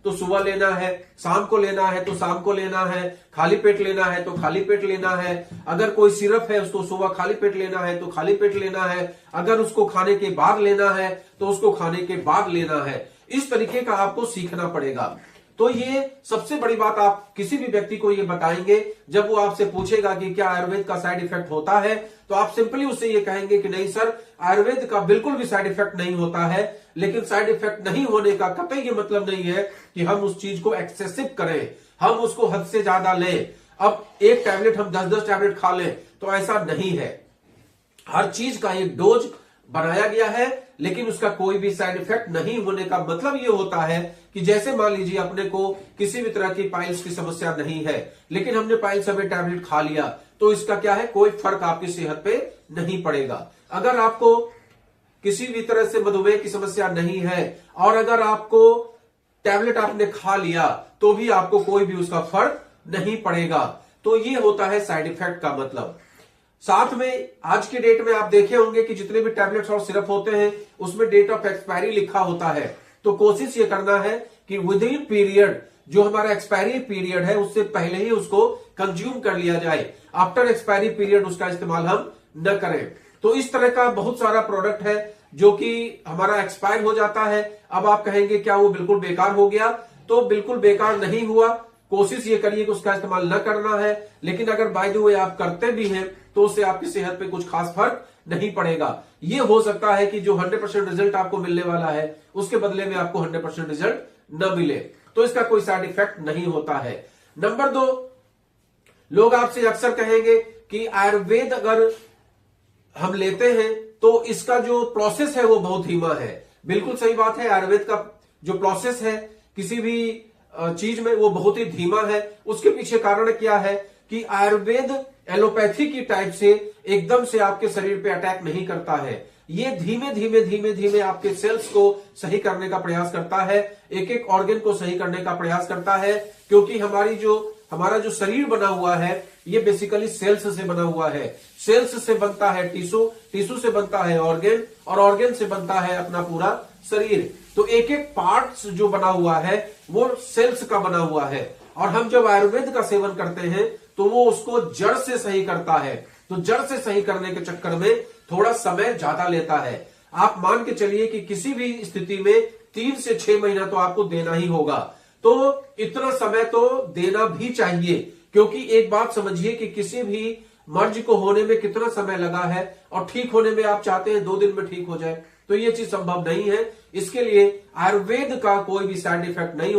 तो सुबह लेना है, शाम को लेना है तो शाम को लेना है, खाली पेट लेना है तो खाली पेट लेना है। अगर कोई सिरप है उसको सुबह खाली पेट लेना है तो खाली पेट लेना है, अगर उसको खाने के बाद लेना है तो उसको खाने के बाद लेना है। इस तरीके का आपको सीखना पड़ेगा। तो ये सबसे बड़ी बात आप किसी भी व्यक्ति को ये बताएंगे, जब वो आपसे पूछेगा कि क्या आयुर्वेद का साइड इफेक्ट होता है, तो आप सिंपली उससे ये कहेंगे कि नहीं सर, आयुर्वेद का बिल्कुल भी साइड इफेक्ट नहीं होता है। लेकिन साइड इफेक्ट नहीं होने का कतई ये मतलब नहीं है कि हम उस चीज को एक्सेसिव करें, हम उसको हद से ज्यादा लें। अब एक टैबलेट हम 10-10 टैबलेट खा लें, तो ऐसा नहीं है। हर चीज का एक डोज बनाया गया है, लेकिन उसका कोई भी साइड इफेक्ट नहीं होने का मतलब ये होता है कि जैसे मान लीजिए अपने को किसी भी तरह की पाइल्स की समस्या नहीं है, लेकिन हमने पाइल्सअवे टैबलेट खा लिया, तो इसका क्या है, कोई फर्क आपकी सेहत पे नहीं पड़ेगा। अगर आपको किसी भी तरह से मधुमेह की समस्या नहीं है और अगर आपको टैबलेट आपने खा लिया, तो भी आपको कोई भी उसका फर्क नहीं पड़ेगा। तो ये होता है साइड इफेक्ट का मतलब। साथ में आज के डेट में आप देखे होंगे कि जितने भी टैबलेट्स और सिरप होते हैं उसमें डेट ऑफ एक्सपायरी लिखा होता है। तो कोशिश ये करना है कि विद इन पीरियड, जो हमारा एक्सपायरी पीरियड है उससे पहले ही उसको कंज्यूम कर लिया जाए। आफ्टर एक्सपायरी पीरियड उसका इस्तेमाल हम न करें। तो इस तरह का बहुत सारा प्रोडक्ट है जो कि हमारा एक्सपायर हो जाता है। अब आप कहेंगे क्या वो बिल्कुल बेकार हो गया? तो बिल्कुल बेकार नहीं हुआ। कोशिश ये करिए कि उसका इस्तेमाल न करना है, लेकिन अगर बाय द वे आप करते भी हैं तो उससे आपकी सेहत पे कुछ खास फर्क नहीं पड़ेगा। ये हो सकता है कि जो 100% रिजल्ट आपको मिलने वाला है उसके बदले में आपको 100% रिजल्ट न मिले, तो इसका कोई साइड इफेक्ट नहीं होता है। नंबर 2, लोग आपसे अक्सर कहेंगे कि आयुर्वेद अगर हम लेते हैं तो इसका जो प्रोसेस है वो बहुत धीमा है। बिल्कुल सही बात है, आयुर्वेद का जो प्रोसेस है किसी भी चीज में वो बहुत ही धीमा है। उसके पीछे कारण क्या है कि आयुर्वेद एलोपैथी की टाइप से एकदम से आपके शरीर पे अटैक नहीं करता है। ये धीमे धीमे धीमे धीमे आपके सेल्स को सही करने का प्रयास करता है, एक एक ऑर्गन को सही करने का प्रयास करता है। क्योंकि हमारा जो शरीर बना हुआ है ये बेसिकली सेल्स से बना हुआ है। सेल्स से बनता है टिश्यू, टिश्यू से बनता है ऑर्गन, और ऑर्गन से बनता है अपना पूरा शरीर। तो एक एक पार्ट्स जो बना हुआ है वो सेल्स का बना हुआ है। और हम जब आयुर्वेद का सेवन करते हैं तो वो उसको जड़ से सही करता है। तो जड़ से सही करने के चक्कर में थोड़ा समय ज्यादा लेता है। आप मान के चलिए कि किसी भी स्थिति में 3 से 6 महीना तो आपको देना ही होगा। तो इतना समय तो देना भी चाहिए, क्योंकि एक बात समझिए कि किसी भी मर्ज को होने में कितना समय लगा है और ठीक होने में आप चाहते हैं 2 दिन में ठीक हो जाए, तो ये चीज संभव नहीं है। इसके लिए आयुर्वेद का कोई भी साइड इफेक्ट नहीं